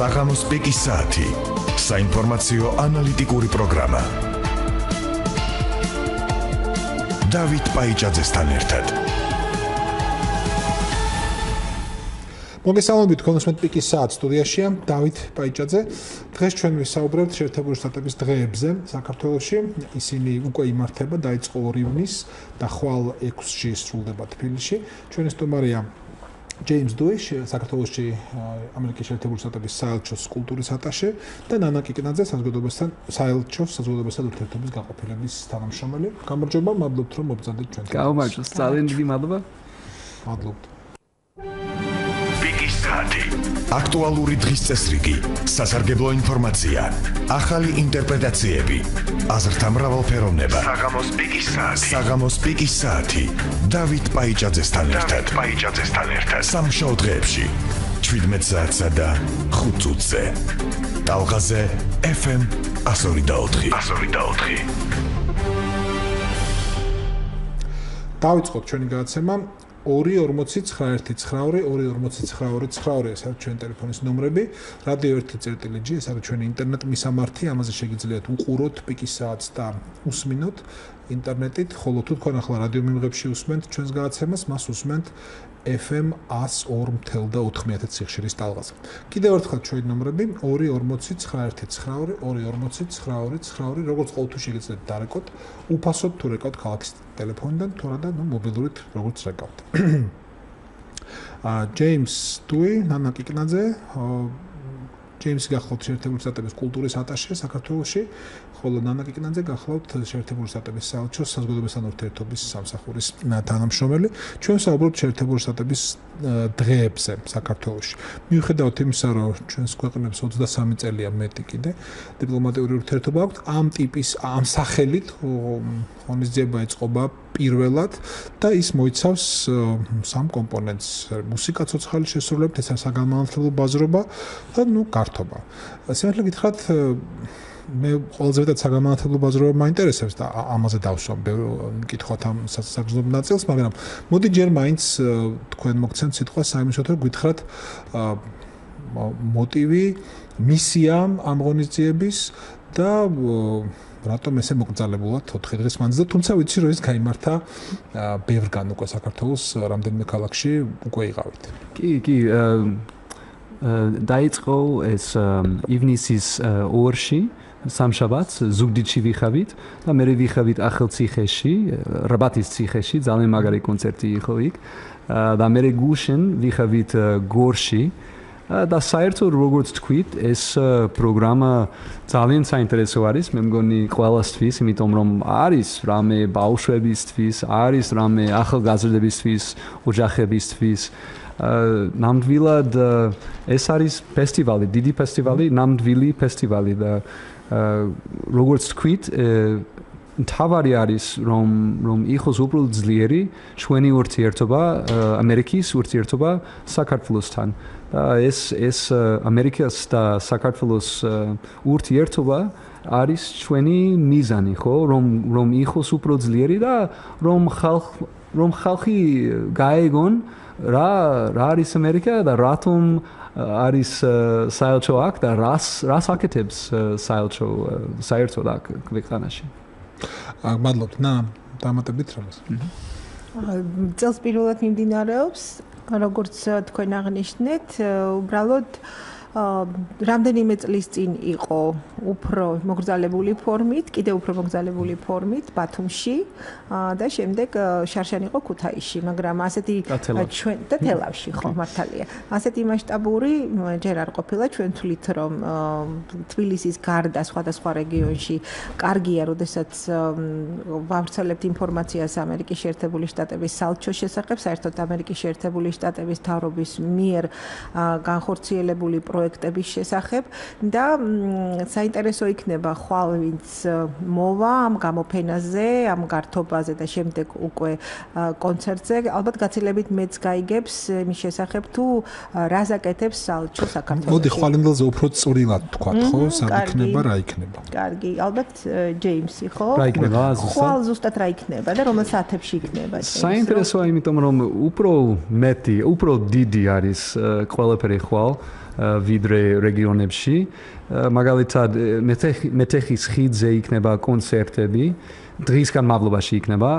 საღამოს პიკის საათი. საინფორმაციო ანალიტიკური პროგრამა. დავით პაიჭაძესთან ერთად. მოგესალმებით, კონსუმენტ პიკის საათ სტუდიაშია დავით პაიჭაძე. დღეს ჩვენ ვისაუბრებთ შეერთებული შტატების დღეებზე საქართველოში. ისინი უკვე იმართება, დაიწყო 2 ივნისს და ხვალ 6-ში სრულდება თბილისში. ჩვენი სტუმარია ჯეიმს დუი, საქართველოში ამერიკის შეერთებული შტატების საელჩოს კულტურის ატაშე და ნანა კიკნაძე, საელჩოს საზოგადოებასთან ურთიერთობის განყოფილების თანამშრომელი. გამარჯობა, მადლობთ რომ მობრძანდით ჩვენთან. გამარჯობა, ძალიან დიდი მადლობა. მადლობთ. აქტუალური დღის წესრიგი, სასარგებლო ინფორმაცია, ახალი ინტერპრეტაციები, აზრთა მრავალფეროვნება. საღამოს პიკის საათი. დავით პაიჭაძესთან ერთად. სამშაბათ დღეებში 17 საათსა და 5 წუთზე. ტალღაზე FM 102.4. დავიწყოთ ჩვენი გადაცემა. 2.49.9 ეს არის ჩვენი ტელეფონის ნომრები, რადიო 1.G, ეს არის ჩვენი ინტერნეტ მისამართი, ამაზე შეგიძლიათ უყუროთ პიკის საათს და უსმინოთ ინტერნეტით, ხოლო თუ თქვენ ახლა რადიო მიმღებში უსმენთ ჩვენს გადაცემას, მას უსმენთ FM 102.4 სიხშირის ტალღაზე. კიდევ ერთხელ ჩვენი ნომრები 2.49.9 2.49.9 როგორც ყოველთვის შეგიძლიათ დარეკოთ, უფასოდ თუ რეკავთ ქალაქის ტელეფონიდან, თორემ და მობილურით როგორც რეკავთ. ჯეიმს დუი, ნანა კიკნაძე, ჯეიმსი გახლავთ შეერთებული შტატების კულტურის ატაშე საქართველოში, ხოლო ნანა კიკნაძე გახლავთ შეერთებული შტატების საელჩოს საზოგადოებასთან ურთიერთობის სამსახურის თანამშრომელი. ჩვენ ვსაუბრობთ შეერთებული შტატების დღეებზე საქართველოში. მიუხედავად იმისა, რომ ჩვენს ქვეყნებს 23 წელია მეტი კიდე დიპლომატიური ურთიერთობა აქვს, ამ სახელით ღონისძიება ეწყობა პირველად და ის მოიცავს 3 კომპონენტს: მუსიკა, ცოცხალი შესრულებით, ეს არის საგანმანათლებლო ბაზრობა და გართობა. სიმართლე გითხრათ, მე ყველაზე მეტად საგანმანათლებლო ბაზრობა მაინტერესებს და ამაზე დავსვამ ბევრ მკითხოთ ამ საგრძნობ ნაწილს, მაგრამ მოდი ჯერ მაინც თქვენ მოგცემთ სიტყვას საიმისოთ, რომ გითხრათ მოტივი, მისია ამ ღონისძიების და რატომ ესე მოკრძალებულად 4 დღის მანძილზე, თუმცა ვიცი, რომ ეს გაიმართა ბევრგან უკვე საქართველოს რამდენიმე ქალაქში უკვე იყავით. კი, დაიწყო ეს ივნისის 2-ში სამშაბათს ზუგდიდში ვიხავით და მე ვიხავით ახალციხეში, რაბათის ციხეში, ძალიან მაგარი კონცერტი იყო იქ და მე გუშინ ვიხავით გორში და საერთოდ როგორც თქვით, ეს პროგრამა ძალიან საინტერესო არის, მე მგონი ყველასთვის, იმიტომ რომ არის რამე ბავშვებისთვის, არის რამე ახალგაზრდებისთვის, ოჯახებისთვის. ნამდვილად ეს არის ფესტივალი, დიდი ფესტივალი, ნამდვილი ფესტივალი და როგორც თქვით, თავარი არის რომ იყოს უბრალოდ ძლიერი ჩვენი ურთიერთობა, ამერიკის ურთიერთობა საქართველოსთან. და ეს ამერიკას და საქართველოს ურთიერთობა არის ჩვენი მიზანი, ხო, რომ იყოს უბრალოდ ძლიერი და რომ ხალხი გაეგონ რა არის ამერიკა და რატომ არის საელჩო აქ და რას აკეთებს საელჩო საერთოდ აქ ქვეყანაში. მადლობთ, დამატებით რამეს. წელს პირველად მიმდინარეობს, როგორც თქვენ აღნიშნეთ, უბრალოდ რამდენიმე წლის წინ იყო უფრო მოგრძალებული ფორმით, კიდევ უფრო მოგრძალებული ფორმით ბათუმში და შემდეგ შარშან იყო ქუთაისში, მაგრამ ასეთი ჩვენ და თელავში ხო მართალია. ასეთი მასშტაბური ჯერ არ ყოფილა, ჩვენ თვლით რომ თბილისის გარდა სხვადასხვა რეგიონში კარგია, როდესაც ვავრცელებთ ინფორმაციას ამერიკის შეერთებული შტატების საელჩოს შესახებ, საერთოდ ამერიკის შეერთებული შტატების მთავრობის მიერ განხორციელებული პროექტების შესახებ და საინტერესო იქნება ხვალ ვინც მოვა ამ გამოფენაზე, ამ გართობაზე და შემდეგ უკვე კონცერტზე, ალბათ გაცილებით მეც გაიგებს იმის შესახებ თუ რას აკეთებს საელჩო საქართველოში. მოდი ხვალინდელზე უფრო წვრილად თქვა, ხო, სად იქნება, რა იქნება. კარგი, ალბათ ჯეიმსი, ხო? რა იქნება ზუსტად? ხვალ ზუსტად რა იქნება და რომელ საათებში იქნება? საინტერესოა, იმიტომ რომ უფრო მეტი, უფრო დიდი არის ყველაფერი ხვალ. ვიდრე რეგიონებში. მაგალითად, მეთეხის ხიდზე იქნება კონცერტები. დღის განმავლობაში იქნება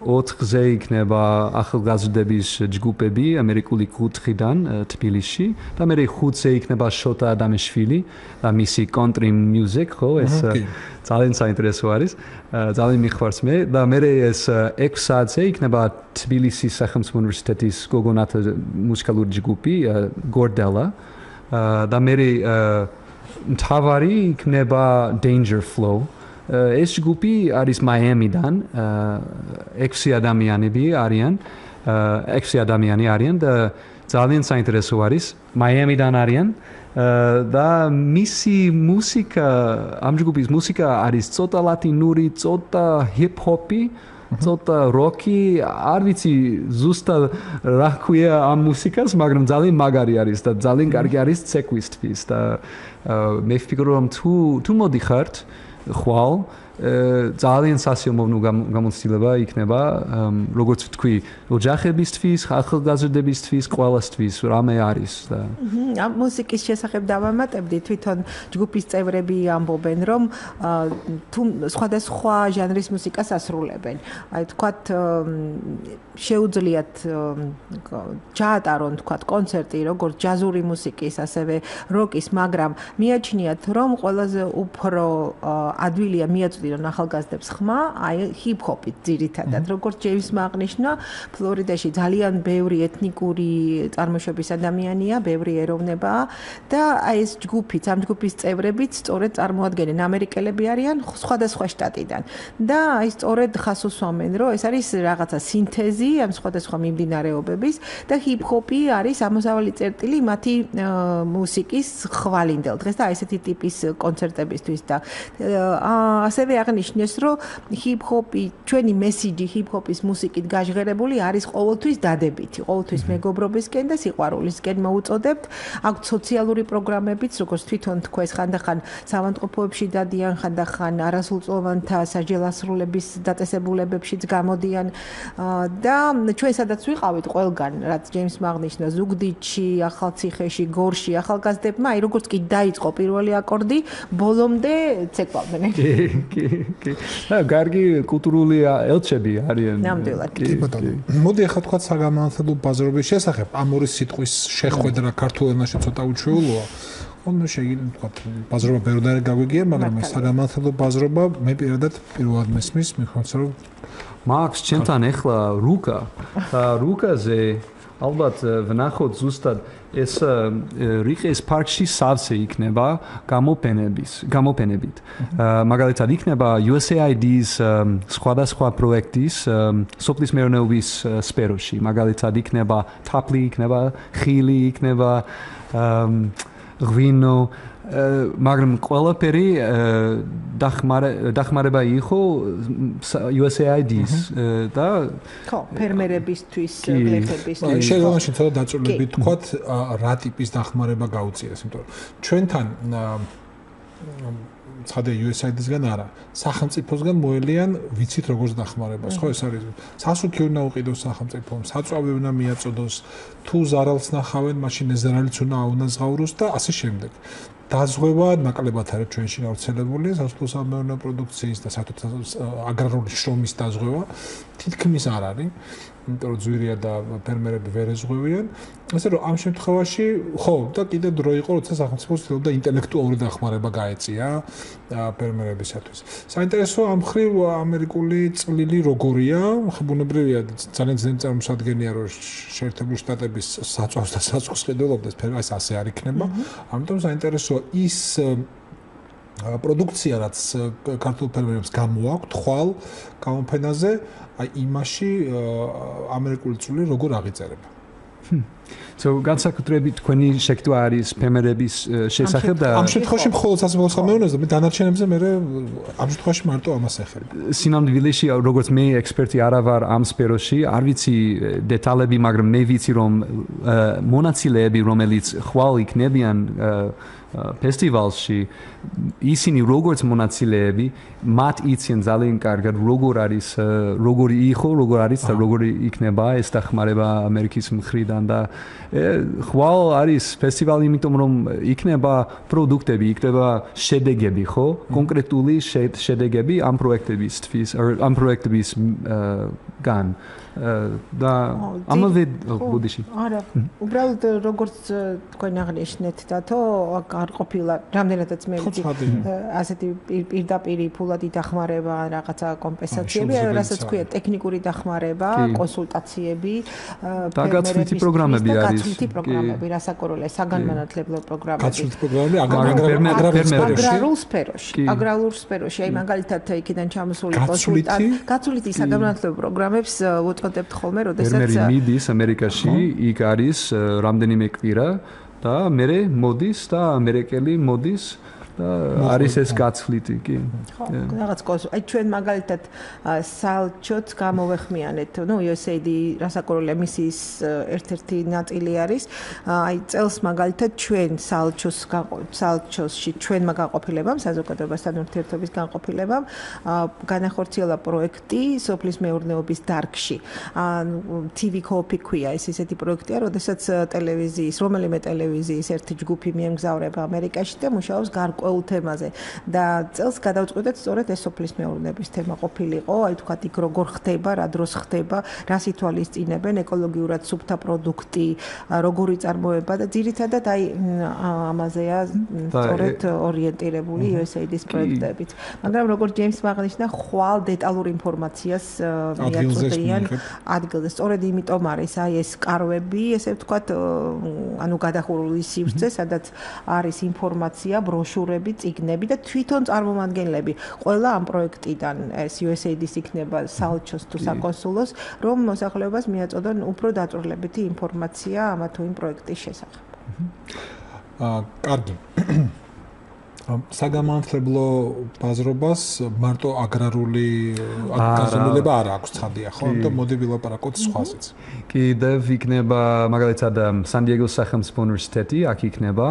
4-ზე იქნება ახალგაზრდების ჯგუფები ამერიკული კუთხიდან თბილისში და მე 5-ზე იქნება შოტა ადამიანშვილი და მისი country music ხო ეს ძალიან საინტერესო არის ძალიან მიხვარს მე და მე ეს 6 საათზე იქნება თბილისის სახელმწიფო უნივერსიტეტის გოგონათა მუსიკალური ჯგუფი გორდელა და მე მთავარი იქნება Danger Flow ეს ჯგუფი არის მაიამიდან 6 ადამიანი არიან და ძალიან საინტერესო არის მაიამიდან არიან და მისი მუსიკა ამ ჯგუფის მუსიკა არის ცოტა ლათინური, ცოტა ჰიპ-ჰოპი, ცოტა როკი, არ ვიცი ზუსტად რა ქვია ამ მუსიკას, მაგრამ ძალიან მაგარი არის და ძალიან კარგი არის ცეკვისთვის და მე ვფიქრობ რომ თუ მოდიხართ ხვალ ძალიან სასიამოვნო გამოცდილება იქნება როგორც ვთქვი ოჯახებისთვის, ახალგაზრდებისთვის, ყველასთვის რამე არის და ამ მუსიკის შესახებ დავამატებდი თვითონ ჯგუფის წევრები ამბობენ რომ თუ სხვადასხვა ჟანრის მუსიკას ასრულებენ აი თქვათ შეუძლიათ ჩაატარონ თქვათ კონცერტი როგორც ჯაზური მუსიკის ასევე როკის მაგრამ მიაჩნიათ რომ ყველაზე უფრო ადვილია მიაწვდიონ ახალგაზრდებს ხმა აი ჰიპ-ჰოპით ძირითადად როგორც ჯეიმსმა აღნიშნა ფლორიდაში ძალიან ბევრი ეთნიკური წარმოშობის ადამიანია ბევრი ეროვნებაა და აი ეს ჯგუფიც ამ ჯგუფის წევრებიც სწორედ წარმოადგენენ ამერიკელები არიან სხვადასხვა შტატიდან და აი სწორედ ხას უსვამენ რომ ეს არის რაღაცა სინთეზი ამ სხვადასხვა მიმდინარეობების და ჰიპ-ჰოპი არის ამოსავალი წერტილი მათი მუსიკის ხვალინდელ დღეს და ესეთი ტიპის კონცერტებისთვის და ასევე აღნიშნეს რომ ჰიპ-ჰოპი ჩვენი მესიჯი ჰიპ-ჰოპის მუსიკით გაჟღერებული არის ყოველთვის დადებითი ყოველთვის მეგობრობისკენ და სიყვარულისკენ მოუწოდებთ აქვს სოციალური პროგრამებიც როგორც თვითონ თქვენ ხანდახან სამანტყოფოებში დადიან ხანდახან არასრულწლოვანთა საჯელასრულების დაწესებულებებშიც გამოდიან და ჩვენ სადაც ვიყავით ყველგან რაც ჯეიმსმა აღნიშნა ზუგდიდში ახალციხეში გორში ახალგაზრდებმა აი როგორც კი დაიწყო პირველი აკორდი ბოლომდე ცეკვავდნენ კი კარგი კულტურული ელჩები არიან ნამდვილად კი ბატონო მოდი ახლა თქვა საგამანათლებლო ბაზრობის შესახებ ამ ორი სიტყვის შეხვედრა ქართულ ენაში ცოტა უჩვეულოა ანუ შეიძლება თქვა ბაზრობა ბევრდაერ გაგვიგია მაგრამ ეს საგამანათლებლო ბაზრობა მე პირველად მესმის მიხარს რომ მაქს ჩემთან ახლა რუკაზე ალბათ ვნახოთ ზუსტად ეს რიყის პარკში სავსე იქნება გამოფენებით. მაგალითად იქნება USAID-ის სხვადასხვა პროექტის სოფლის მეურნეობის სფეროში. მაგალითად იქნება თაფლი, იქნება ხილი, იქნება ღვინო მაგრამ ყველაფერი დახმარება იყო USAID-ის და ხო, ფერმერებისთვის, გლეხების. შეიძლება შეთანხმებით დაწვრილებით თქვათ რა ტიპის დახმარება გაუწიეს, იმიტომ რომ ჩვენთან ცხადე USAID-ისგან არა, სახელმწიფოსგან მოელიან ვიცით როგორც დახმარებას, ხო ეს არის სასუქი უნდა უყიდოს სახელმწიფომ, საწვავი უნდა მიაწოდოს, თუ ზარალს ნახავენ, მაშინ ეს ზარალიც უნდა აუნაზღაუროს და ასე შემდეგ. დაზღვევა ნაკლებად არის ჩვენში გავრცელებული სასოფლო სამეურნეო პროდუქციის და აგრარული შრომის დაზღვევა თითქმის არ არის იმიტომ რომ ძვირია და ფერმერები ვერ ეზღვევიან ასე რომ ამ შემთხვევაში ხო და კიდე დრო იყო როცა სახელმწიფო ცდილობდა ინტელექტუალური დახმარება გაეწია ფერმერებისათვის საინტერესო ამ ხრივ ამერიკული წვლილი როგორია ხებუნებრივია ძალიან ძნელი წარმოსადგენია რომ შეერთებული შტატების საწვავს და საწყოს ყიდულობდეს ფერმერს ასე არ იქნება ამიტომ საინტერესო ის პროდუქცია რაც ქართულ ფერმერებს გამოაქვთ ხვალ გამოფენაზე აი იმაში ამერიკული წვლილი როგორ აღიწერება განსაკუთრებით თქვენი შექმნა არის ფერმერების შესახებ და ამ შემთხვევაში მხოლოდ სასოფლო სამეურნეოზე მე დანარჩენებზე მე ამ შემთხვევაში მარტო ამას ეხება სინამდვილეში როგორც მე ექსპერტი არა ვარ ამ სფეროში არ ვიცი დეტალები მაგრამ მე ვიცი რომ მონაწილეები რომელიც ხვალ იქნებიან ფესტივალში ისინი როგორც მონაწილეები მათ იციან ძალიან კარგად როგორი იყო როგორ არის და როგორი იქნება ეს დახმარება ამერიკის მხრიდან და ხვალ არის ფესტივალი იმიტომ რომ იქნება პროდუქტები იქნება შედეგები ხო კონკრეტული შედეგები ამ პროექტებისთვის ამ პროექტების გან და ამავე ბუდიში არა უბრალოდ როგორც თქვენ აღნიშნეთ დათო არ ყოფილა რამდენადაც მე ვიცი ასეთი პირდაპირ ფულადი დახმარება რაღაცა კომპენსაციები რასაც ქვია ტექნიკური დახმარება კონსულტაციები და გაცვლითი პროგრამები არის გაცვლითი პროგრამები რასაკურველია საგანმანათლებლო პროგრამები გაცვლითი პროგრამები აგრარულ სფეროში აი მაგალითად იქიდან ჩამოსული გაცვლითი საგანმანათლებლო პროგრამებს ვუწოდებთ ხოლმე როდესაც მე მიდის ამერიკაში იქ არის რამდენიმე კვირა და მე მოდის და ამერიკელი მოდის და არის ეს გაცვლითი კი ხო რაღაც აი ჩვენ მაგალითად სალჩოც გამოვეხმიანეთ ნუ USAID რასაკურველია მისის ერთ-ერთი ნაწილი არის აი წელს მაგალითად ჩვენ სალჩოსში ჩვენმა განყოფილებამ საზოგადოებასთან ურთიერთობის განყოფილებამ განახორციელა პროექტი სოფლის მეურნეობის დარგში TV Copy ქვია ეს ისეთი პროექტია როდესაც რომელიმე ტელევიზიის ერთი ჯგუფი მიემგზავრება ამერიკაში და მუშაობს გარკვეულ თემაზე და წელს გადავწყვეტეთ სწორედ ეს სოფლის მეურნეობის თემა ყოფილიყო, აი თქვათ იქ როგორ ხდება, რა დროს ხდება, რას ითვალისწინებენ ეკოლოგიურად სუფთა პროდუქტი, როგორი წარმოება და ძირითადად აი ამაზეა სწორედ ორიენტირებული USAID-ის პროექტებით. მაგრამ როგორც ჯეიმს აღნიშნა, ხვალ დეტალურ ინფორმაციას მიაწოდიან ადგილზე. სწორედ იმიტომ არის აი ეს კარვები, ესე ვთქვათ, ანუ გადახურული სივრცე, სადაც არის ინფორმაცია, ბროშურები წიგნები და თვითონ წარმომადგენლები ყველა ამ პროექტიდან ეს USAID-ის იქნება სალჩოს თუ საკონსულოს რომ მოსახლეობას მიაწოდონ უფრო დაწვრილებითი ინფორმაცია ამ თუ იმ პროექტის შესახებ. კარგი. საგანმანათლებლო ბაზრობას მარტო აგრარული გაზომილება არ აქვს ცხადია ხო? ამიტომ მოდი ვილაპარაკოთ სხვასაც. კიდევ იქნება მაგალითად სან-დიეგოს სახელმწიფო უნივერსიტეტი აქ იქნება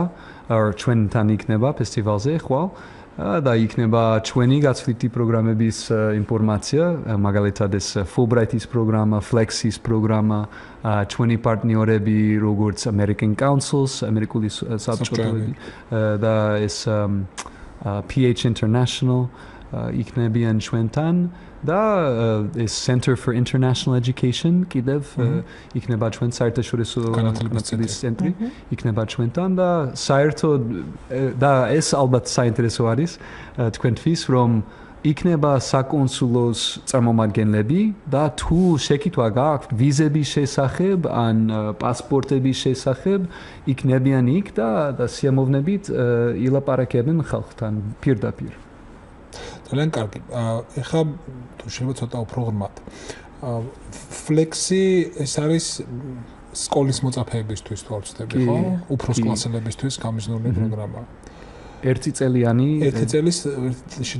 ჩვენთან იქნება ფესტივალზე ხვალ და იქნება ჩვენი გაცვლითი პროგრამების ინფორმაცია მაგალითად ეს Fulbright-ის პროგრამა, Flex-ის პროგრამა, ჩვენი პარტნიორები როგორც American Councils, ამერიკული საბჭოები და ეს PH International იქნებიან ჩვენთან და ეს Center for International Education კიდევ იქნება ჩვენ საერთაშორისო განათლების ცენტრი იქნება ჩვენთან და საერთოდ და ეს ალბათ საინტერესო არის თქვენთვის რომ იქნება საკონსულოს წარმომადგენლები და თუ შეკითხვა გააქვთ ვიზების შესახებ ან პასპორტების შესახებ იქნებიან იქ და სიამოვნებით ილაპარაკებენ ხალხთან პირდაპირ. ძალიან კარგი. ეხლა თუ შეიძლება ცოტა უფრო ღრმად. Flex-ი ეს არის სკოლის მოწაფეებისთვის თუ არ ვცდები, ხო? უფროს კლასელებისთვის გამიზნული პროგრამა. ერთი წელიანი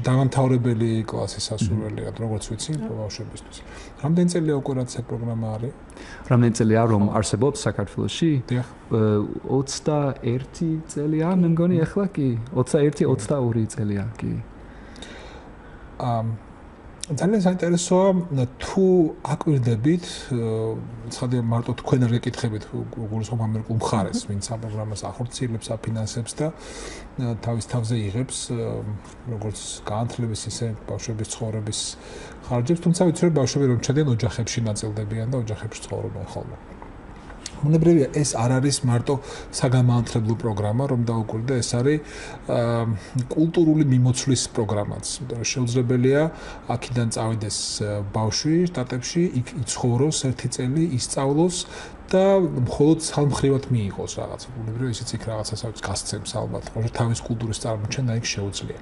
დამამთავრებელი კლასის სასურველია, როგორც ვიცი, ბავშვებისთვის. რამდენი წელია უკვე რაც ეს პროგრამა არის? რამდენი წელია რომ არსებობს საქართველოში? 21 წელია, მე მგონი ახლა კი 21-22 წელია კი. ძალიან საინტერესოა თუ აკვირდებით ცხადია მარტო თქვენ არ გეკითხებით გულისხმობ ამერიკულ მხარეს ვინც ამ პროგრამას ახორციელებს აფინანსებს და თავის თავზე იღებს როგორც განათლების ისე ბავშვების ცხოვრების ხარჯებს თუმცა ვიცი რომ ბავშვები რომ ჩადიან ოჯახებში ნაწილდებიან და ოჯახებში ცხოვრობენ ხოლმე მონებრივია ეს არ არის მარტო საგანმანათლებლო პროგრამა რომ დაუკვირდე ეს არის კულტურული მიმოცვლის პროგრამაც იმიტომ რომ შეუძლებელია აქედან წავიდეს ბავშვი შტატებში იქ იცხოვროს ერთი წელი ისწავლოს და მხოლოდ სამხრივად მიიღოს რაღაცა მონებრივია ისიც იქ რაღაცასაც გასცემს ალბათ ხო თავის კულტურის წარმოჩენა იქ შეუძლია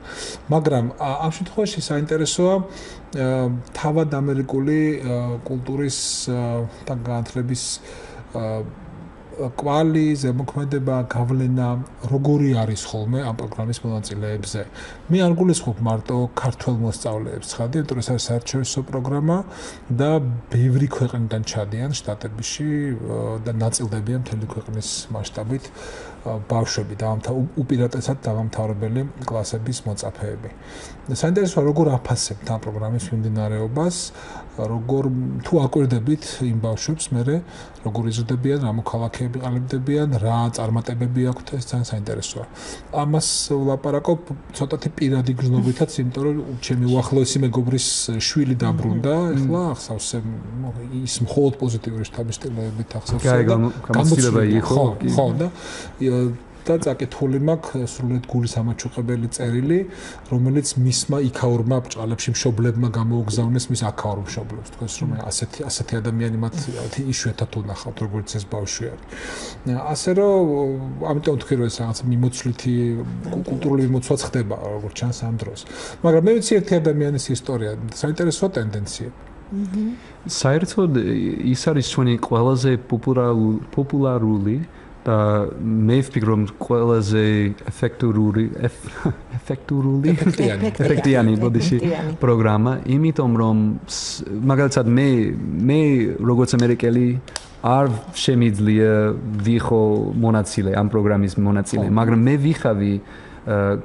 მაგრამ ამ შემთხვევაში საინტერესოა თავად ამერიკული კულტურის და განათლების კვალი, ზემოქმედება, გავლენა როგორი არის ხოლმე ამ პროგრამის მონაწილეებზე. მე არ გულისხმობ მარტო ქართველ მოსწავლეებს, ხადი, იმიტომ რომ ეს არის საერთაშორისო პროგრამა და ბევრი ქვეყნიდან ჩადიან შტატებში და ნაწილდებიან მთელი ქვეყნის მასშტაბით ბავშვები უპირატესად დავამთავრებელი კლასების მოწაფეები. საინტერესოა როგორ აფასებთ ამ პროგრამის მიმდინარეობას, როგორ თუ აკვირდებით იმ ბავშვებს მერე როგორ იზრდებიან, რა მოქალაქეები ყალიბდებიან, რა წარმატებები აქვთ, ეს ძალიან საინტერესოა. ამას ვლაპარაკობ ცოტათი პირადი გრძნობითაც, იმიტომ რომ ჩემი უახლოესი მეგობრის შვილი დაბრუნდა, ეხლა ახსავსე ის მხოლოდ პოზიტიური შთაბეჭდილებებით ახსავსე და გამოცდილება იყო, ხო და წაკითხული მაქვს სრულიად გულის ამაჩუყებელი წერილი, რომელიც მისმა იქაურმა ბჭყალებში მშობლებმა გამოუგზავნეს მის აქაურ მშობლებს. თქვენს რომ ასეთი ადამიანი მათ იშვიათად უნახავთ, როგორც ეს ბავშვი არის. ასე რომ ამიტომ ვთქვი რომ ეს რაღაც მიმოცვლითი კულტურული მიმოცვლაც ხდება, როგორც ჩანს ამ დროს. მაგრამ მე ვიცი ერთი ადამიანის ისტორია, საინტერესო ტენდენცია. საერთოდ ის არის ჩვენი ყველაზე პოპულარული და მე ვფიქრობ რომ ყველაზე ეფექტიანი ბოდიში პროგრამა, იმიტომ რომ მაგალითად მე როგორც ამერიკელი არ შემიძლია ვიხო მონაწილე ამ პროგრამის მონაწილე, მაგრამ მე ვიხავი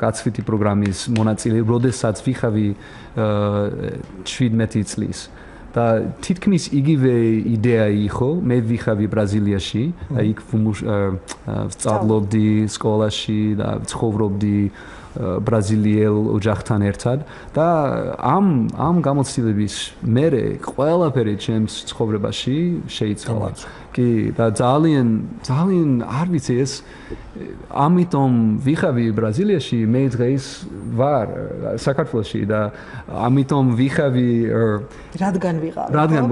გაცვლითი პროგრამის მონაწილე, როდესაც ვიხავი 17 წლის. და თითქმის იგივე იდეა იყო, მე ვიხავი ბრაზილიაში, იქ ვსწავლობდი სკოლაში და ცხოვრობდი ბრაზილიელ ოჯახთან ერთად და ამ გამოცდილების მერე ყველაფერი ჩემს ცხოვრებაში შეიცვალა. კი, და ძალიან არ ვიცი ეს ამიტომ ვიხავი ბრაზილიაში, მე დღეს ვარ საქართველოში და ამიტომ ვიხავი რადგან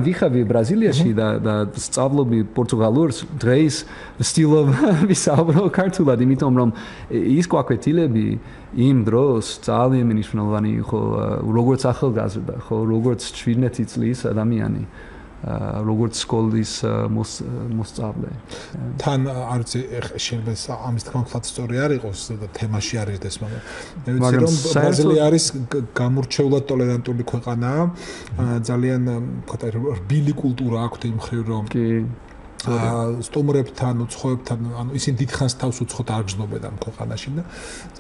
ვიხავი ბრაზილიაში და სწავლობდი პორტუგალურს, დღეს ვსწავლობ ვისაუბრო ქართულად, იმიტომ რომ ის კვაკეთილები იმ დროს ძალიან მნიშვნელოვანი იყო, როგორც ახალგაზრდა, ხო, როგორც 17 წლის ადამიანი. როგორც სკოლის მოსწავლე. თან არც შეიძლება ამის თქმა მხოლოდ სწორი არ იყოს და თემაში არ ერდეს, მაგრამ მე ვიცი რომ ბრაზილია არის გამორჩეულად ტოლერანტული ქვეყანაა, ძალიან რბილი კულტურა აქვს იმ მხრივ რომ სტუმრებთან, უცხოებთან, ანუ ისინი დიდხანს თავს უცხოდ არ გრძნობენ ამ ქვეყანაში და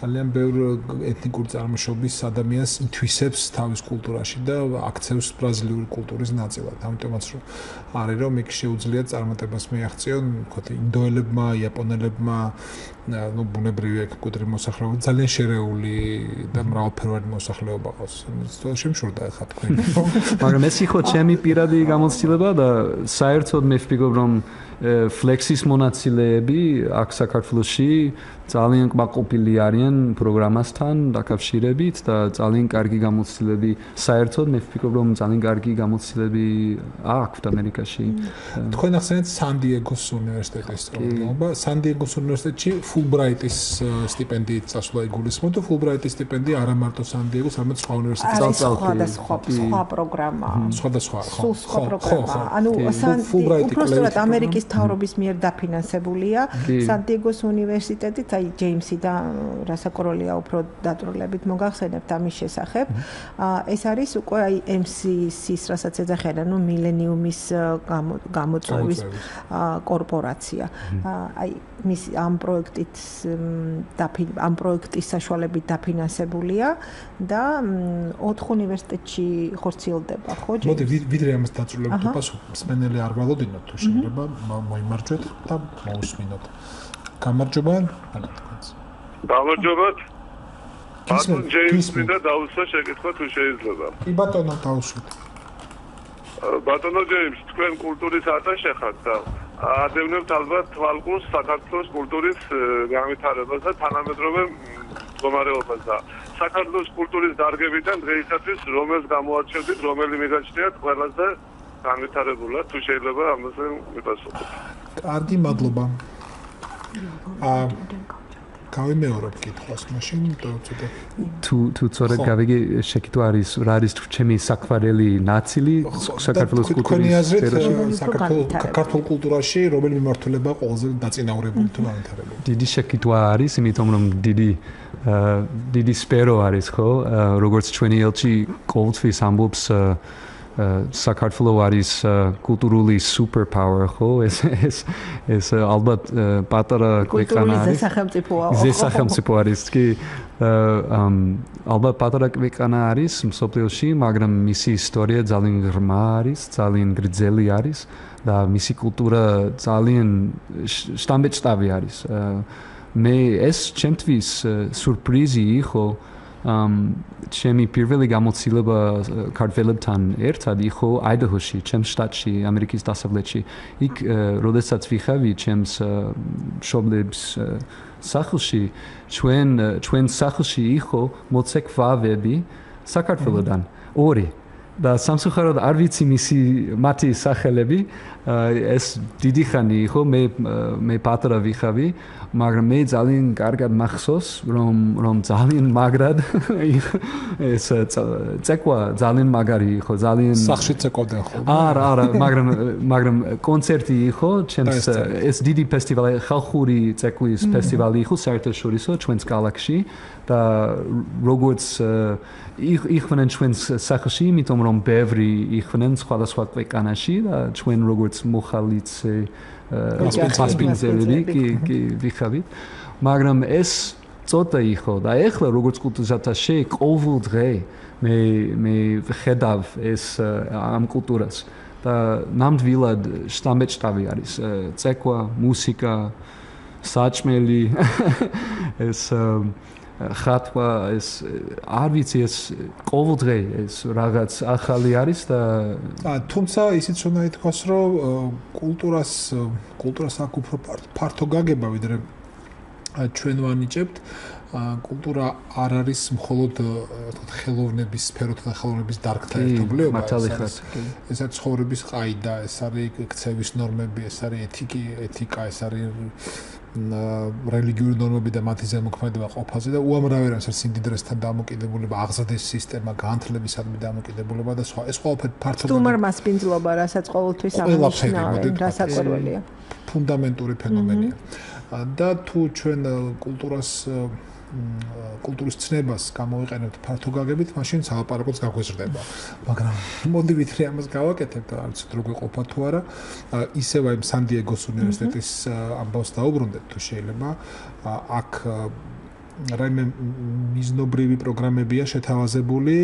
ძალიან ბევრ ეთნიკური წარმოშობის ადამიანს ითვისებს თავის კულტურაში და აქცევს ბრაზილიური კულტურის ნაწილად. ამიტომაც რომ არის რომ იქ შეუძლია წარმატებას მიაღწიონ, ვთქვათ, ინდოელებმა, იაპონელებმა, ну ბუნებრივია ეგ კუდრი მოსახლეობა, ძალიან შერეული და მრავალფეროვანი მოსახლეობა ყავს. შემშორდა ახლა თქვენ. მაგრამ ეს იყო ჩემი პირადი გამოცდილება და საერთოდ მე ვფიქრობ რომ ფლექსის მონაწილეები აქ საქართველოში ძალიან კმაყოფილი არიან პროგრამასთან დაკავშირებით და ძალიან კარგი გამოცდილები საერთოდ მე ვფიქრობ რომ ძალიან კარგი გამოცდილები აქვთ ამერიკაში. თქვენ ახსენეთ სან-დიეგოს უნივერსიტეტის პროგრამა. სან-დიეგოს უნივერსიტეტში ფულბრაიტის სტიპენდიით წასვლა იგულისხმება და ფულბრაიტის სტიპენდია არა მარტო სან-დიეგოს, არამედ სხვა უნივერსიტეტებში. სხვა პროგრამა. სხვა. სხვა პროგრამა. ანუ უბრალოდ ამერიკის თავრობის მიერ დაფინანსებულია სან-დიეგოს უნივერსიტეტით, აი ჯეიმსი და რასაკოროლია უფრო დაწვრილებით მოგახსენებთ ამის შესახებ. ეს არის უკვე აი MCC-ს, რასაც ეძახიან, ანუ მილენიუმის გამოწვევის კორპორაცია. აი მის ამ პროექტის საშუალებით დაფინანსებულია და 4 უნივერსიტეტში ხორციელდება, ხო? მოდი ვიდრე ამას დაწვრილებთ უპასუხოთ, მსმენელი არ ვალოდინოთ თუ შეიძლება მოიმარჯვეთ და მოусმინოთ. გამარჯობა, ანუ თქვენს. გამარჯობათ. ბატონ ჯეიმსი და დაუსვა შეკითხვა თუ შეიძლება. კი ბატონო, დაუსვით. ბატონო ჯეიმს, თქვენ კულტურის ატაშე ხართ და ადევნებთ ალბათ თვალყურს საქართველოს კულტურის განვითარებას და თანამედროვე მდგომარეობას და საქართველოს კულტურის დარგებიდან დღეისათვის რომელს გამოარჩევთ, რომელი მიგაჩნიათ ყველაზე განვითარებულად, თუ შეიძლება ამაზე მიპასუხოთ. კარგი, მადლობა. გავიმეორებ კითხვას მაშინ ცოტა თუ ცოტა გავიგე შეკითხვა არის რა არის ჩემი საქმრელი ნაწილი საქართველოს კულტურის სფეროში საქართველოს კულტურაში რომელი მიმართულება ყველაზე დაწინაურებული თუ განვითარებული დიდი შეკითხვა არის იმიტომ რომ დიდი სფერო არის ხო როგორც ჩვენი ელჩი ყოველთვის ამბობს საქართველოს არის კულტურული super power ხო ეს ალბათ პატარა ქვეყანა არის ზესახელმწიფო არის კი ალბათ პატარა ქვეყანა არის მსოფლიოში მაგრამ მისი ისტორია ძალიან ღრმა არის ძალიან გრძელი არის და მისი კულტურა ძალიან შთამბეჭდავი არის მე ეს ჩემთვის სურპრიზი იყო ჩემი პირველი გამოცდილება ქართველებთან ერთად იყო აიდაჰოში, ჩემს შტატში, ამერიკის დასავლეთში. იქ როდესაც ვიხავი ჩემს მშობლებს სახლში, ჩვენ სახლში იყო მოცეკვავები საქართველოდან, ორი. და სამწუხაროდ არ ვიცი მათი სახელები, ეს დიდი ხანი იყო, მე პატარა ვიხავი, მაგრამ მე ძალიან კარგად მახსოვს, რომ ძალიან მაგრად ეს წეკვა ძალიან მაგარი იყო, ძალიან სახში წეკვავდნენ ხო? არა, მაგრამ კონცერტი იყო, ჩემს ეს დიდი ფესტივალი, ხალხური წეკვის ფესტივალი იყო საერთაშორისო ჩვენს ქალაქში და როგორც იყვნენ ჩვენს სახლში, იმიტომ რომ ბევრი იყვნენ სხვადასხვა ქვეყანაში და ჩვენ როგორც მოხალისე პასპინძელები კი ვიხავით, მაგრამ ეს წოთა იყო და ეხლა როგორც კულტურის ატაშე ყოველ დღე მე ხედავ ეს ამ კულტურას და ნამდვილად შთამბეჭდავი არის წეკვა, მუსიკა, საჭმელი ეს ხატვა ეს არ ვიცი ეს ყოველ დღე ეს რაღაც ახალი არის და თუმცა ისიც უნდა ითქვას რომ კულტურას აქ უფრო ფართო გაგება ვიდრე ჩვენ ვანიჭებთ კულტურა არ არის მხოლოდ ხელოვნების სფეროთა და ხელოვნების დარგთა ერთობლიობა ეს არის ცხოვრების ყაიდა ეს არის ქცევის ნორმები ეს არის ეთიკა ეს არის რელიგიური ნორმები და მათი ზემოქმედება ყოფაზე და უამრავი არის სიმდიდრესთან დამოკიდებულება, აღზრდის სისტემა, განათლებისადმი დამოკიდებულება და სხვა. ეს ყველაფერი ფართოდ სტუმარ მასპინძლობა, რასაც ყოველთვის აღნიშნავენ, რასაკვირველია. ფუნდამენტური ფენომენია. და თუ ჩვენ კულტურის ცნებას გამოვიყენებთ ფართო გაგებით, მაშინ სალაპარაკოც გაგვეზრდება. მაგრამ მოდივით რა ამას გავაკეთებთ, არც როგორ ყოფა თუ არა, ისევ აი სან-დიეგოს უნივერსიტეტის ამბავს დაუბრუნდეთ თუ შეიძლება. აქ რაიმე მიზნობრივი პროგრამებია შეთავაზებული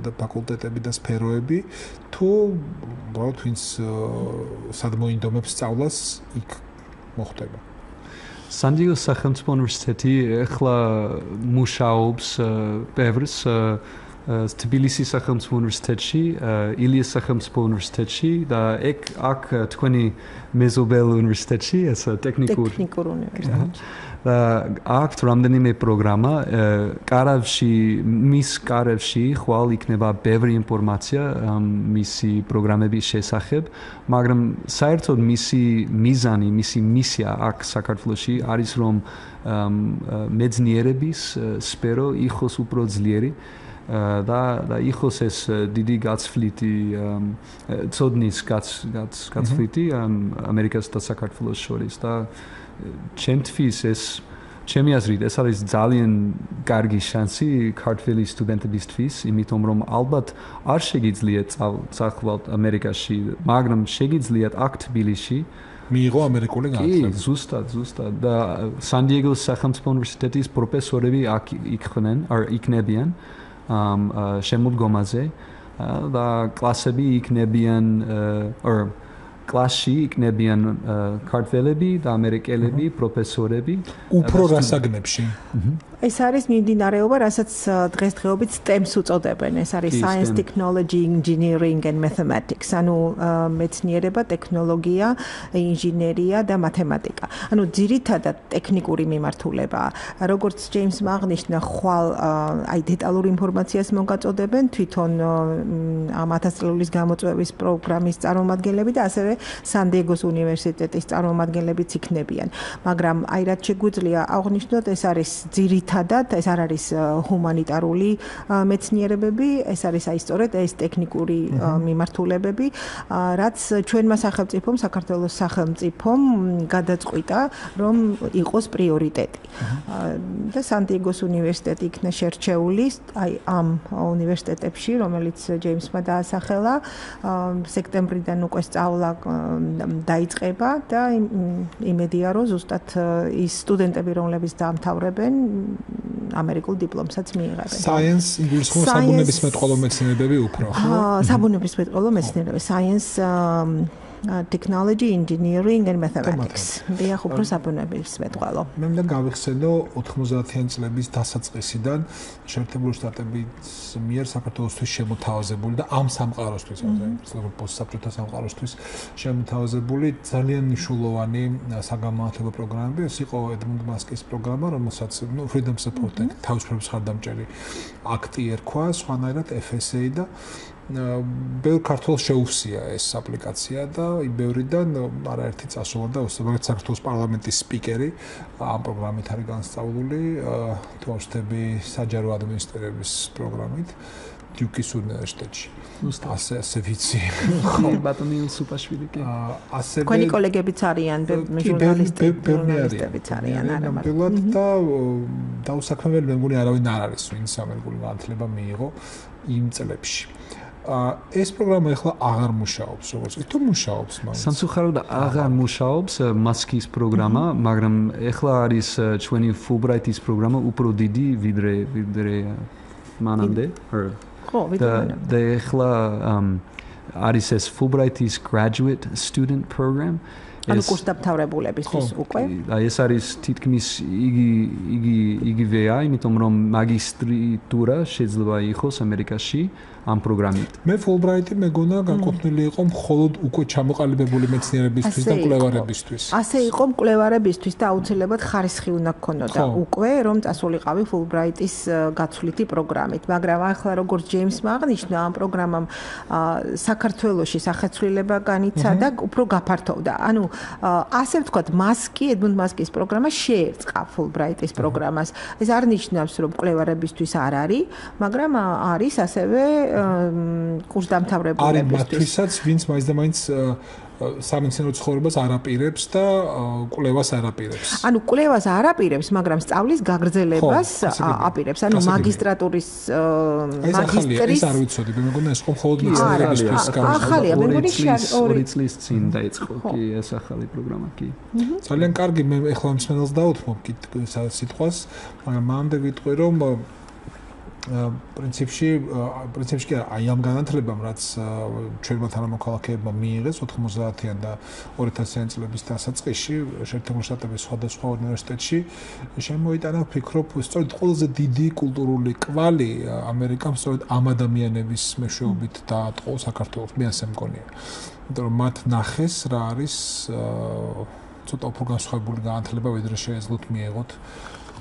და ფაკულტეტები და სფეროები, თუ უბრალოდ ვინც სადმოინდომებს სწავლას იქ მოხდება. სან-დიეგოს სახელმწიფო უნივერსიტეტი ახლა მუშაობს ბევრს თბილისის სახელმწიფო უნივერსიტეტში, ილიას სახელმწიფო უნივერსიტეტში და აქ თქვენი მეზობელ უნივერსიტეტში, ეს ტექნიკურ უნივერსიტეტში. აქვთ რამდენიმე პროგრამა, მის კარებში ხვალ იქნება ბევრი ინფორმაცია მისი პროგრამების შესახებ, მაგრამ საერთოდ მისი მიზანი, მისი მისია აქ საქართველოში არის რომ მეცნიერების სფერო იყოს უფრო ძლიერი და იყოს ეს დიდი გაცვლითი ცოდნის გაცვლითი ამერიკას და საქართველოს შორის და ჩემთვის ეს ჩემი აზრით ეს არის ძალიან კარგი შანსი ქართველი სტუდენტებისთვის, იმიტომ რომ ალბათ არ შეგიძლიათ წახვალთ ამერიკაში, მაგრამ შეგიძლიათ აქ თბილისში მიიღო ამერიკული განათლება. კი, ზუსტად და სან-დიეგოს სახელმწიფო უნივერსიტეტის პროფესორები აქ იქნებიან შემოდგომაზე და კლასები იქნებიან კლასში იქნებიან ქართველები და ამერიკელები, პროფესორები. უფრო რასაგნებში? ეს არის მიმდინარეობა, რასაც დღესდღეობით STEM-ს უწოდებენ. ეს არის Science, Technology, Engineering and Mathematics. ანუ მეცნიერება, ტექნოლოგია, ინჟინერია და მათემატიკა. ანუ ძირითადად ტექნიკური მიმართულებაა. როგორც ჯეიმსმა აღნიშნა, ხვალ აი დეტალურ ინფორმაციას მოგაწოდებენ თვითონ ამ 1000 წლების გამოწვევის პროგრამის წარმომადგენლები და ასევე სან-დიეგოს უნივერსიტეტის წარმომადგენლებიც იქნებიან. მაგრამ აი რაც შეგვიძლია აღვნიშნოთ, ეს არის ძირითადად ძირითადად ეს არ არის ჰუმანიტარული მეცნიერებები, ეს არის აი სწორედ ეს ტექნიკური მიმართულებები, რაც ჩვენმა სახელმწიფომ, საქართველოს სახელმწიფომ გადაწყვიტა, რომ იყოს პრიორიტეტი. და სანტიაგოს უნივერსიტეტი იქნა შერჩეული აი ამ უნივერსიტეტებში, რომელიც ჯეიმსმა დაასახელა, სექტემბრიდან უკვე სწავლა დაიწყება და იმედია, რომ ზუსტად ის სტუდენტები, რომლებიც დაამთავრებენ, ამერიკულ დიპლომსაც მიიღებენ. Science ინგლისურ საბუნებისმეტყველო მეცნიერებები უფრო, ხო? საბუნებისმეტყველო მეცნიერებები, science technology, engineering and mathematics. დიახ, უფრო საბუნებისმეტყველო. მე მინდა გავიხსენო 90-იან წლების დასაწყისიდან შეერთებული შტატების მიერ საქართველოსთვის შემოთავაზებული და ამ სამყაროსთვის, ანუ პოსტსაბჭოთა სამყაროსთვის შემოთავაზებული ძალიან მნიშვნელოვანი საგამართლებლო პროგრამები. ეს იყო ედმუნდ მასკის პროგრამა, რომელსაც Freedom Support Act თავისუფლების ხარდამჭერი აქტი ერქვა, სხვანაირად FSA და ბევრ ქართველს შეუხსია ეს აპლიკაცია და იმეორიდან არაერთი წასულა და უბრალოდ საქართველოს პარლამენტის სპიკერი ამ პროგრამით არის განსწავლული თორშტები საჯარო ადმინისტრირების პროგრამით დიუკის უნივერსიტეტში. ასე ვიცი. ბატონი სუპაშვილი კი. ასევე თქვენი კოლეგებიც არიან, ჟურნალისტებიც არიან, არა მაგრამ და დაუსაქმებელი მე მგონი არავინ არ არის, ვინც ამერიკული განათლება მიიღო იმ წლებში. ეს პროგრამა ახლა აღარ მუშაობს, როგორც თუ მუშაობს მაგრამ სამწუხაროდ აღარ მუშაობს მასკის პროგრამა, მაგრამ ახლა არის ჩვენი Fulbright-ის პროგრამა უფრო დიდი ვიდრე მანამდე. ხო, ვიდრე მანამდე. და ახლა არის ეს Fulbright-ის graduate student program. ანუ კურსდამთავრებულებისთვის უკვე. აი ეს არის თითქმის იგივეა, იმიტომ რომ მაგისტრიტურა შეიძლება იყოს ამერიკაში ამ პროგრამით. მე Fulbright-ი მეგონა განკუთვნილი იყო მხოლოდ უკვე ჩამოყალიბებული მეცნიერებისთვის და მკვლევარებისთვის. ასე იყო მკვლევარებისთვის და აუცილებლად ხარისხი უნდა გქონოდა უკვე რომ წასულიყავი Fulbright-ის გაცვლითი პროგრამით, მაგრამ ახლა როგორც ჯეიმსმა აღნიშნა, ამ პროგრამამ საქართველოში სახეცვლილება განიცადა, უფრო გაფართოვდა. ანუ ასე ვთქვათ, ედმუნდ მასკის პროგრამა შეერწყა Fulbright-ის პროგრამას. ეს არ ნიშნავს, რომ მკვლევარებისთვის არ არის, მაგრამ არის ასევე კურსდამთავრებულებისთვის. არის მათთვისაც, ვინც მაინც და მაინც სამეცნიერო ცხოვრებას არაპირებს და კვლევას არაპირებს. ანუ კვლევას არაპირებს, მაგრამ სწავლის გაგრძელებას აპირებს. ანუ მაგისტრატურის მაგისტრის ეს არ ვიცოდი, მე მგონა ეს მხოლოდ მეცნიერებისთვის ახალია, მე მგონი 2 წლის წინ დაიწყო კი ეს ახალი პროგრამა კი. ძალიან კარგი, მე ახლა მსმენელს დაუთმობ კი სიტყვას, მაგრამ მანამდე ვიტყვი რომ პრინციპში კი აი ამ განათლებამ რაც ჩვენმა თანამოქალაქეებმა მიიღეს 90-იან და 2000-იან წლების დასაწყისში შეერთებული შტატების სხვადასხვა უნივერსიტეტში შემოიტანა ვფიქრობ სწორედ ყველაზე დიდი კულტურული კვალი ამერიკამ სწორედ ამ ადამიანების მეშვეობით დაატყო საქართველოს, მე ასე მგონია. იმიტომ რომ მათ ნახეს რა არის ცოტა უფრო განსხვავებული განათლება, ვიდრე შეეძლოთ მიიღოთ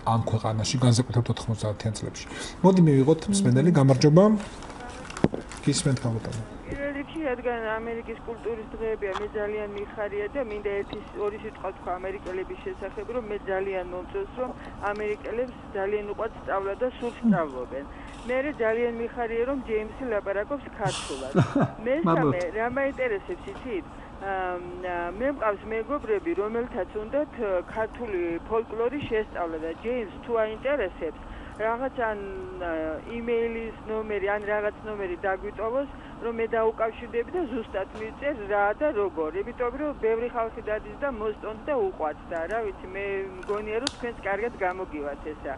ამ ქვეყანაში განსაკუთრებით 90-იან წლებში. მოდი მივიღოთ მსმენელი, გამარჯობა. გისმენთ გამოტანა. პირველ რიგში, რადგან ამერიკის კულტურის დღეებია, მე ძალიან მიხარია და მინდა ორი სიტყვა თქვა ამერიკელების შესახებ, რომ მე ძალიან მომწონს, რომ ამერიკელებს ძალიან უყვართ სწავლა და სულს სწავლობენ. მე ძალიან მიხარია, რომ ჯეიმსი ლაპარაკობს ქართულად. მესამე, რა მაინტერესებს იცით? მე მყავს მეგობრები, რომელთაც უნდათ ქართული ფოლკლორი შესწავლა და ჯეიმს თუ აინტერესებს, რაღაც ან იმეილის ნომერი, ან რაღაც ნომერი დაგვიტოვოს, რომ მე დაუკავშირდები და ზუსტად მივწერ რა და როგორ. იმიტომ რომ ბევრი ხალხი დადის და მოსტონს და უყვარს და რა ვიცი, მე მგონია რომ თქვენს კარგად გამოგივათ ესა.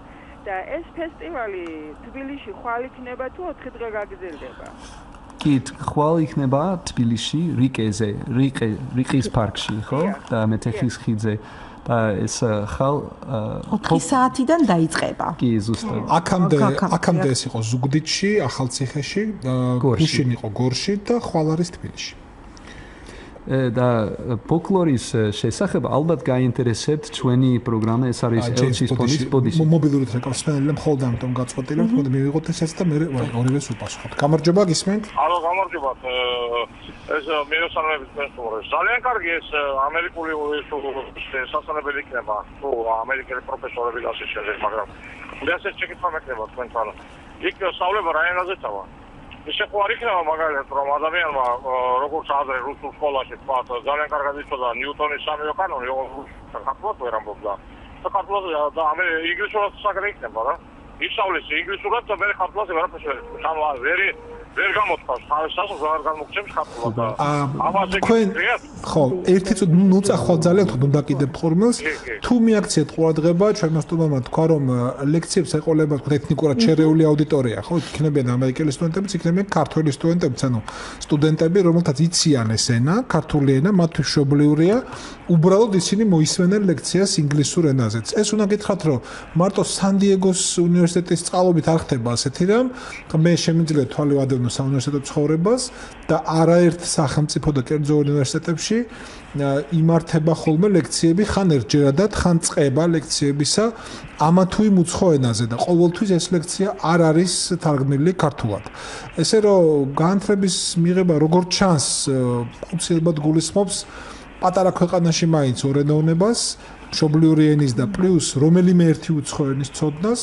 და ეს ფესტივალი თბილისში ხვალ იქნება თუ 4 დღე გაგრძელდება? კი, ხვალ იქნება თბილისში, რიყის პარკში, ხო? და მეთეხის ხიდზე. და ეს ხალ 4 საათიდან დაიწყება. კი, ზუსტად. აქამდე ეს იყო ზუგდიდში, ახალციხეში, გუშინ იყო გორში და ხვალ არის თბილისში. და ფოლკლორის შესახებ ალბათ გაინტერესებთ ჩვენი პროგრამა, ეს არის ელჩის ფონდის ბოდიში. მობილური რეკავსმენელი მხოლოდ ამიტომ გაწყვეტილებ, მოდი მივიღოთ ესეც და მე ორივეს უპასუხოთ. გამარჯობა, გისმენთ? ალო, გამარჯობა. ეს მიროსანების პრესტუმრე. ძალიან კარგი ეს ამერიკული სასწავლებელი იქნება. თუ ამერიკელი პროფესორები გასიშერეს, მაგრამ ესეც შეკითხვა მექნება თქვენთან. იქ სწავლება რა ენაზე თავა? ისე ხო არ იქნება მაგალითად რომ ადამიანმა როგორც ადრე რუსულ სკოლაში თქვა ძალიან კარგად იცოდა ნიუტონის სამეო კანონი, საქართველოს ვერ ამბობდა. საქართველოს და ინგლისურად საკრე იქნება რა. ისწავლის ინგლისურად და მე ხარფლაზე ვერაფერს ვერ გამოთქვას, თავისას არ გამოგცემს ხარფლად. ამაზე ხო, ერთი ნუ წახვალ ძალიან თუ დაკიდებ ხორმელს, თუ მიაქციეთ ყურადღება, ჩვენმა სტუდენტებმა თქვა რომ ლექციებს ეყოლება ეთნიკურად შერეული აუდიტორია, ხო, იქნებიან ამერიკელი სტუდენტებიც, იქნებიან ქართველი სტუდენტებიც, ანუ სტუდენტები, რომელთაც იციან ეს ენა, ქართული ენა, მათთვის მშობლიურია, უბრალოდ ისინი მოისმენენ ლექციას ინგლისურ ენაზეც. ეს უნდა გითხრათ, რომ მარტო სან-დიეგოს უნივერსიტეტის წყალობით არ ხდება ასეთი რამ, მე შემიძლია თვალი ვადევნო საუნივერსიტეტო ცხოვრებას და არაერთ სახელმწიფო და კერძო უნივერსიტეტებში იმართება ხოლმე ლექციები ხან ერთჯერადად, ხან წყება ლექციებისა ამა თუ იმ უცხო ენაზე და ყოველთვის ეს ლექცია არ არის თარგმნილი ქართულად. ესე რომ განათლების მიღება როგორც ჩანს, აუცილებლად გულისხმობს პატარა ქვეყანაში მაინც ორენოვნებას, მშობლიური ენის და პლუს რომელიმე ერთი უცხო ენის ცოდნას,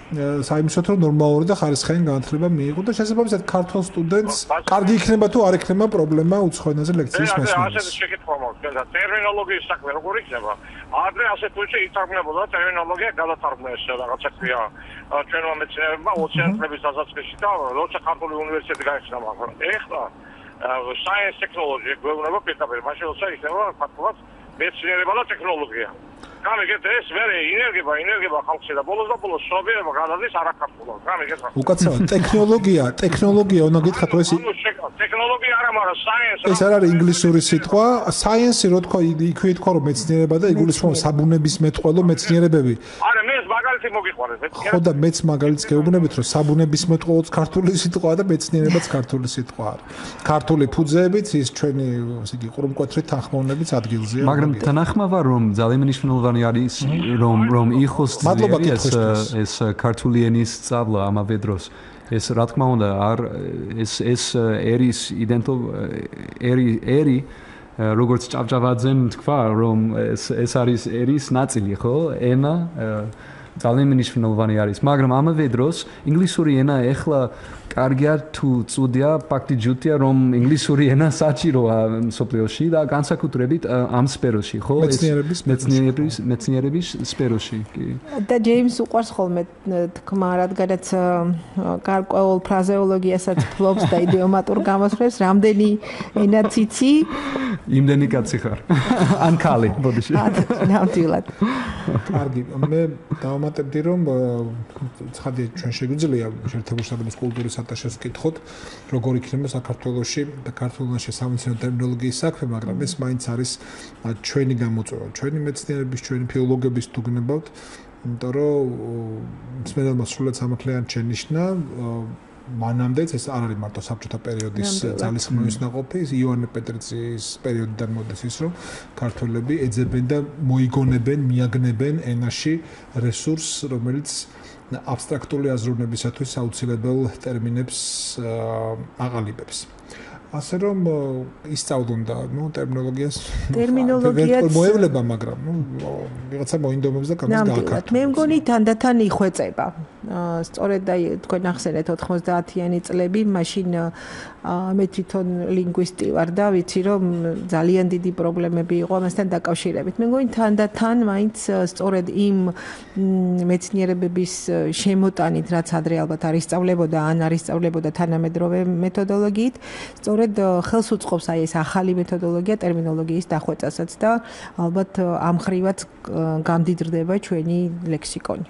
საიმისოთ რომ ნორმალური და ხარისხიანი განათლება მიიღო და შესაბამისად ქართულ სტუდენტს კარგი იქნება თუ არ იქნება პრობლემა უცხო ენაზე ლექციის მოსმენას. ასეთი შეკითხვა მაქვს და ტერმინოლოგიის საქმე როგორ იქნება? ადრე ასეთ თვეში ითარგმნებოდა ტერმინოლოგია გადათარგმნეს რაღაცა ქვია ჩვენმა მეცნიერებმა 20-იან წლების დასაწყისში და როცა ქართული უნივერსიტეტი გაიხსნა მაგრამ ეხლა science technology გვეუბნება პირდაპირ მაშინ როცა იქნება ქართულად მეცნიერება და ტექნოლოგია. გამიგეთ ეს მე ინერგება ხალხში და ბოლოს სოციალობა გადადის არაქართულად. გამიგეთ. უკაცრავად ტექნოლოგია უნდა გითხრათ რომ ეს ტექნოლოგია არა, მაგრამ science ეს არ არის ინგლისური სიტყვა, science რო თქვა იქვე თქვა რომ მეცნიერება და იგულისხმება საბუნების მეტყველო მეცნიერებები. არა, მე ეს მაგალითი მოგიყვანეს. ხო და მეც მაგალითს გეუბნებით რომ საბუნების მეტყველოც ქართული სიტყვაა და მეცნიერებაც ქართული სიტყვა არის. ქართული ფუძეებიც ის ჩვენი ესე იგი ყრუმკვეთრი თანხმოვნების ადგილზეა. მაგრამ თანახმავა რომ ძალიან მნიშვნელოვანი არის რომ იყოს ეს ქართული ენის სწავლა ამავე დროს ეს რა თქმა უნდა არ ეს ერის ერი როგორც ჭავჭავაძემ თქვა რომ ეს არის ერის ნაწილი ხო ენა ძალიან მნიშვნელოვანი არის მაგრამ ამავე დროს ინგლისური ენა ეხლა კარგია თუ წუდია ფაქტი ჯუტია რომ ინგლისური ენა საჭიროა სოფლიოში და განსაკუთრებით ამ სფეროში ხო მეცნიერების სფეროში კი და ჯეიმს უყვარს ხოლმე თქმა რადგანაც გარკვეულ ფრაზეოლოგიასაც ფლობს და იდიომატურ გამოსვლებს რამდენი ენაც იცი იმდენი კაცი ხარ ან ქალი ბოდიში ნამდვილად კარგი მე დავამატებდი რომ ცხადი ჩვენ შეგვიძლია შეერთებული შტატების კულტურის ატაშეს ვკითხოთ როგორ იქნება საქართველოში და ქართულენში სამეცნიერო ტერმინოლოგიის საქმე მაგრამ ეს მაინც არის ჩვენი გამოწვევა ჩვენი მეცნიერების ჩვენი ფილოლოგების თუ გნებავთ იმიტომ რომ მსმენელმა სრულად სამართლიანად შენიშნა მანამდეც ეს არ არის მარტო საბჭოთა პერიოდის ძალისხმევის ნაყოფი იოანე პეტრიცის პერიოდიდან მოდის ის რომ ქართველები ეძებენ და მოიგონებენ მიაგნებენ ენაში რესურსს რომელიც აბსტრაქტული აზროვნებისათვის აუცილებელ ტერმინებს აყალიბებს. ასე რომ ისწავლონ და ტერმინოლოგიას მოევლება, მაგრამ ვიღაცა მოინდომებს და გამის გააკეთებს. მე მგონი თანდათან იხვეწება. სწორედ აი თქვენ ახსენეთ 90-იანი წლები, მაშინ მე თვითონ ლინგვისტი ვარ და ვიცი რომ ძალიან დიდი პრობლემები იყო ამასთან დაკავშირებით. მე მგონი თანდათან მაინც სწორედ იმ მეცნიერებების შემოტანით, რაც ადრე ალბათ არ ისწავლებოდა, ან არ ისწავლებოდა თანამედროვე მეთოდოლოგიით, სწორედ ხელს უწყობს აი ეს ახალი მეთოდოლოგია ტერმინოლოგიის დახვეწასაც და ალბათ ამ ხრივაც გამდიდრდება ჩვენი ლექსიკონი.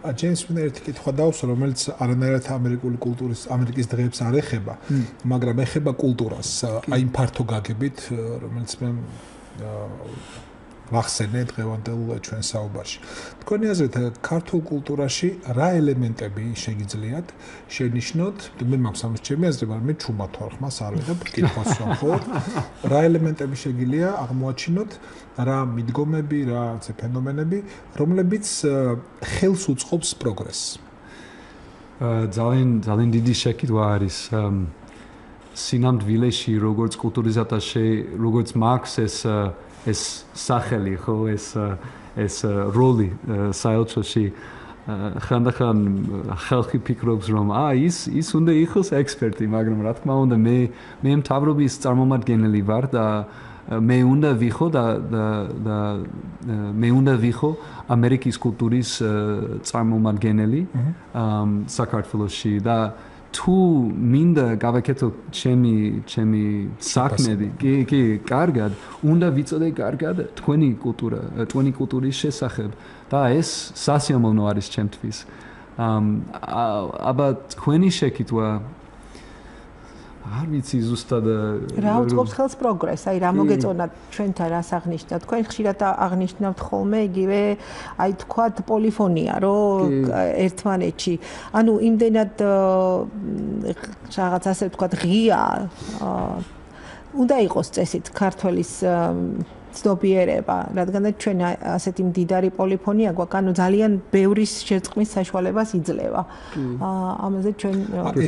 ჯეიმს მე ერთი კითხვა დავსვა, რომელიც არანაირად ამერიკული კულტურის ამერიკის დღეებს არ ეხება, მაგრამ ეხება კულტურას, აი ფართო გაგებით, რომელიც მე ვახსენე დღევანდელ ჩვენ საუბარში. თქვენი აზრით, ქართულ კულტურაში რა ელემენტები შეგიძლიათ შენიშნოთ? მე მაქვს ამის ჩემი აზრი, მაგრამ მე ჩუმად ვარ, ხმას არ ვედა კითხვას ხო? რა ელემენტები შეგიძლია აღმოაჩინოთ, რა მიდგომები, რა ფენომენები, რომლებიც ხელს უწყობს პროგრესს? ძალიან დიდი შეკითხვა არის. სინამდვილეში, როგორც კულტურის ატაშე, როგორც მაქვს ეს სახელი ხო ეს როლი საელჩოში ხანდახან ხალხი ფიქრობს რომ ის უნდა იყოს ექსპერტი, მაგრამ რა თქმა უნდა მე მთავრობის წარმომადგენელი ვარ და მე უნდა ვიხო და მე უნდა ვიხო ამერიკის კულტურის წარმომადგენელი საქართველოში და თუ მინდა გავაკეთო ჩემი საქმეები კი კარგად უნდა ვიცოდე კარგად თქვენი კულტურის შესახებ და ეს სასიამოვნო არის ჩემთვის აბა თქვენი შეკითხვა არ ვიცი ზუსტად რა უწყობს ხელს პროგრესს აი რა მოგეწონათ ჩვენთან რას აღნიშნავთ თქვენ ხშირად აღნიშნავთ ხოლმე იგივე აი თქვათ პოლიფონია რომ ერთმანეთში ანუ იმდენად რაღაც ასე ვთქვათ ღია უნდა იყოს წესით ქართველის ცნობიერება, რადგანაც ჩვენ ასეთი მდიდარი პოლიფონია გვაქვს, ანუ ძალიან ბევრი შერწყმის საშუალებას იძლევა. ამაზე ჩვენ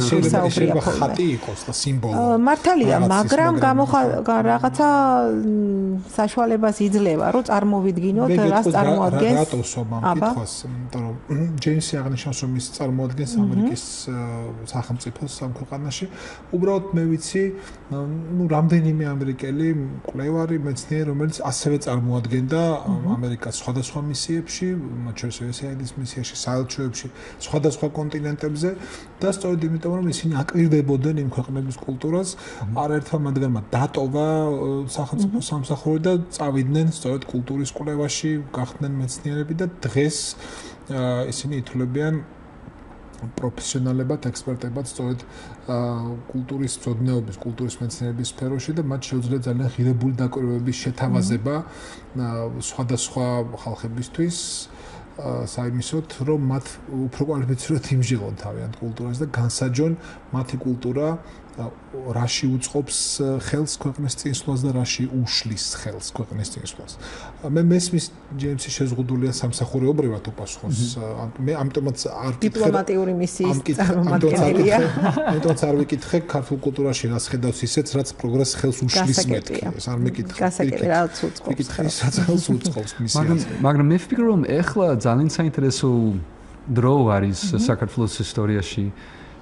შეიძლება ხატი იყოს და სიმბოლო. მართალია, მაგრამ რაღაცა საშუალებას იძლევა, რომ წარმოვიდგინოთ, რას წარმოადგენს. რატო სომა მკითხავს, იმიტომ რომ ჯეიმსი აღნიშნავს, რომ ის წარმოადგენს ამერიკის სახელმწიფოს ამ ქვეყანაში. უბრალოდ მე ვიცი, ну რამდენიმე ამერიკელი მკვლევარი, მეცნიერი, რომელიც ასევე წარმოადგენდა ამერიკას სხვადასხვა მისიებში, მათ შორის USAID-ის მისიაში, საელჩოებში, სხვადასხვა კონტინენტებზე და სწორედ იმიტომ რომ ისინი აკვირდებოდნენ იმ ქვეყნების კულტურას, არაერთმა მათგანმა დატოვა სახელმწიფო სამსახური და წავიდნენ სწორედ კულტურის კვლევაში, გახდნენ მეცნიერები და დღეს ისინი ითვლებიან პროფესიონალებად, ექსპერტებად სწორედ კულტურის მცოდნეობის, კულტურის მეცნიერების სფეროში და მათ შეუძლიათ ძალიან ღირებული დაკვირვების შეთავაზება სხვადასხვა ხალხებისთვის საიმისოდ, რომ მათ უფრო კვალიფიცირებულად იმჟღავნონ თავიანთ კულტურას და განსაჯონ მათი კულტურა რაში უწყობს ხელს ქვეყნის წინსვლას და რაში უშლის ხელს ქვეყნის წინსვლას. მე მესმის ჯეიმსი შეზღუდულია სამსახურეობრივად უპასუხოს. მე ამიტომაც არ დიპლომატიური მისიის წარმომადგენელია. ამიტომაც არ ვიკითხე ქართულ კულტურაში რას ხედავს ისეც, რაც პროგრესს ხელს უშლის მეთქი. ეს არ მეკითხე. გასაგებია, რაც უწყობს ხელს უწყობს მისიას. მაგრამ მე ვფიქრობ, რომ ეხლა ძალიან საინტერესო დრო არის საქართველოს ისტორიაში.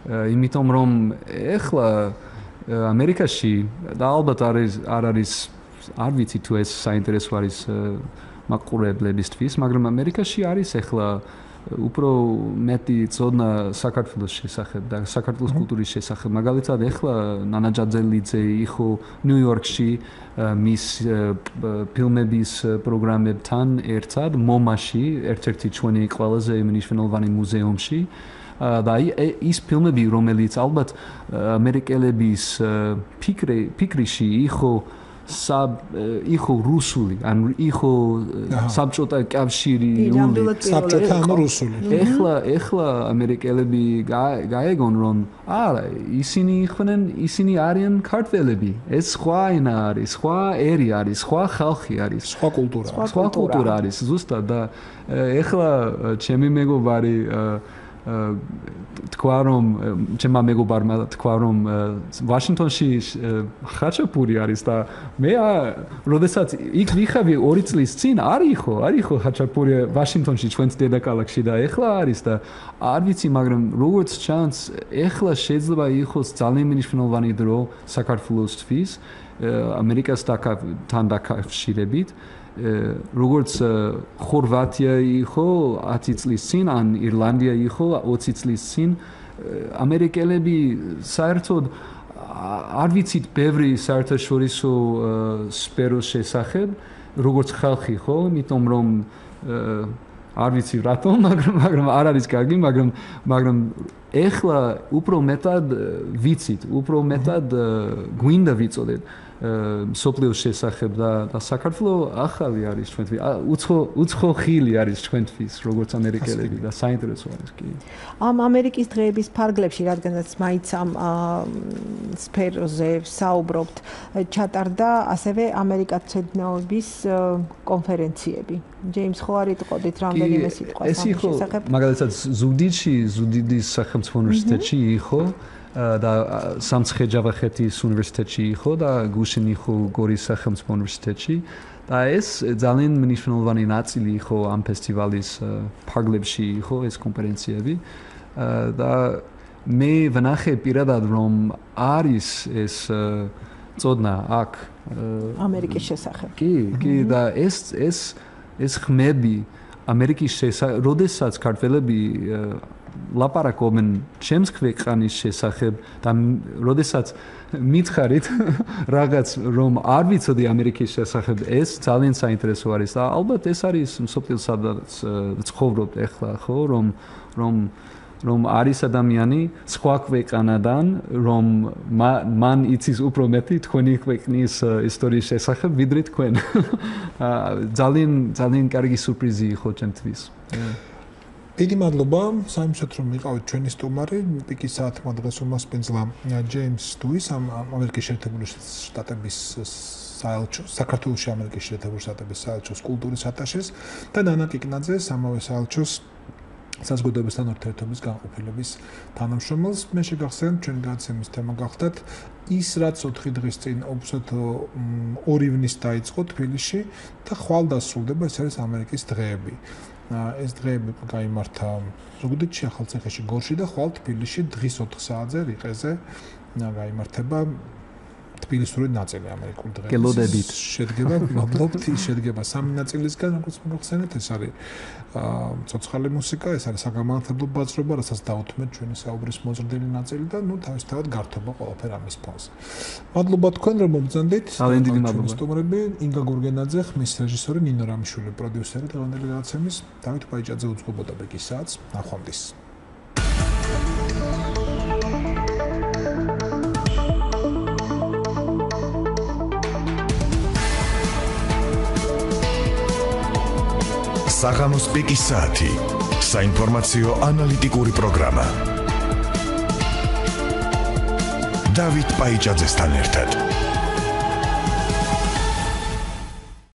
იმიტომ რომ ეხლა ამერიკაში და ალბათ არ არის არ ვიცი თუ ეს საინტერესო არის მაყურებლებისთვის, მაგრამ ამერიკაში არის ეხლა უფრო მეტი ცოდნა საქართველოს შესახებ და საქართველოს კულტურის შესახებ. მაგალითად ეხლა ნანა ჯაძელიძე იყო ნიუ-იორკში მის ფილმების პროგრამებთან ერთად მომაში, ერთ-ერთი ჩვენი ყველაზე მნიშვნელოვანი მუზეუმში. და ის ფილმები, რომელიც ალბათ ამერიკელების ფიქრიში იყო რუსული, ანუ იყო საბჭოთა კავშირი, საბჭოთა ანუ რუსული. ეხლა ამერიკელები გაეგონ რომ არა, ისინი არიან ქართველები. ეს სხვა ენა არის, სხვა ერი არის, სხვა ხალხი არის, სხვა კულტურა. სხვა კულტურა არის, ზუსტად და ეხლა ჩემი მეგობარი თქვა რომ ჩემმა მეგობარმა თქვა რომ ვაშინგტონში ხაჩაპური არის და მე როდესაც იქ ვიხავი 2 წლის წინ არ იყო ხაჩაპური ვაშინგტონში ჩვენს დედაქალაქში და ეხლა არის და არ ვიცი მაგრამ როგორც ჩანს ეხლა შეიძლება იყოს ძალიან მნიშვნელოვანი დრო საქართველოსთვის ამერიკასთან დაკავშირებით როგორც ხორვატია იყო 10 წლის წინ ან ირლანდია იყო 20 წლის წინ ამერიკელები საერთოდ არ ვიცით ბევრი საერთაშორისო სფეროს შესახებ როგორც ხალხი ხო იმიტომ რომ არ ვიცი რატომ მაგრამ არ არის კარგი მაგრამ ეხლა უფრო მეტად ვიცით უფრო მეტად გვინდა ვიცოდეთ სოფლიოს შესახებ და საქართველოს ახალი არის ჩვენთვის უცხო ხილი არის ჩვენთვის როგორც ამერიკელები და საინტერესო არის კი ამ ამერიკის დღეების ფარგლებში რადგანაც მაინც ამ სფეროზე საუბრობთ ჩატარდა ასევე ამერიკაცედნოების კონფერენციები ჯეიმს ხო არ იტყოდით რამდენიმე სიტყვას ამ შესახებ მაგალითად ზუგდიდში ზუგდიდის სახელმწიფო უნივერსიტეტში იყო და სამცხე ჯავახეთის უნივერსიტეტში იყო და გუშინ იყო გორის სახელმწიფო უნივერსიტეტში და ეს ძალიან მნიშვნელოვანი ნაწილი იყო ამ ფესტივალის ფარგლებში იყო ეს კონფერენციები და მე ვნახე პირადად რომ არის ეს წოდნა აქ ამერიკის შესახებ. კი და ეს ხმები ამერიკის შესახებ, როდესაც ქართველები ლაპარაკობენ ჩემს ქვეყნის შესახებ და როდესაც მითხარით რაღაც რომ არ ვიცოდი ამერიკის შესახებ ეს ძალიან საინტერესო არის და ალბათ ეს არის მსოფლიოს სადაც ცხოვრობთ ახლა ხო რომ არის ადამიანი სხვა ქვეყანიდან რომ მან იცის უფრო მეტი თქვენი ქვეყნის ისტორიის შესახებ ვიდრე თქვენ ძალიან კარგი სურპრიზი იყო ჩემთვის დიდი მადლობა საიმშოთ რომ იყავით ჩვენი სტუმარი პიკის საათმა დღეს უმასპინძლა ჯეიმს დუის ამერიკის შეერთებული შტატების საელჩოს საქართველოში ამერიკის შეერთებული შტატების საელჩოს კულტურის ატაშეს და ნანა კიკნაძეს ამავე საელჩოს საზოგადოებასთან ურთიერთობის განყოფილების თანამშრომელს მე შეგახსენებთ ჩვენი გადაცემის თემა გახდათ ის რაც 4 დღის წინ უბრალოდ 2 ივნის დაიწყო თბილისში და ხვალ დასრულდება ეს არის ამერიკის დღეები ეს დღეები გაიმართა ზუგდიდში ახალციხეში გორში და ხვალ თბილისში დღის 4 საათზე რიყეზე გაიმართება თბილისური ნაწილი ამერიკულ დღეებში. გელოდებით. შედგება, მადლობთ, შედგება 3 ნაწილისგან, როგორც მოგხსენეთ, ეს არის ცოცხალი მუსიკა, ეს არის საგამართლებლო ბაზრობა, რასაც დაუთმეთ ჩვენი საუბრის მოზრდილი ნაწილი და ნუ თავისთავად გართობა ყველაფერი ამის ფონზე. მადლობა თქვენ რომ მომბრძანდით. ძალიან დიდი მადლობა. სტუმრები ინგა გურგენაძე, ხმის რეჟისორი ნინო რამიშვილი, პროდიუსერი დღევანდელი გადაცემის, დავით პაიჭაძე უძღვებოდა ბეკის საათს. ნახვამდის. საღამოს პიკის საათი საინფორმაციო ანალიტიკური პროგრამა დავით პაიჭაძესთან ერთად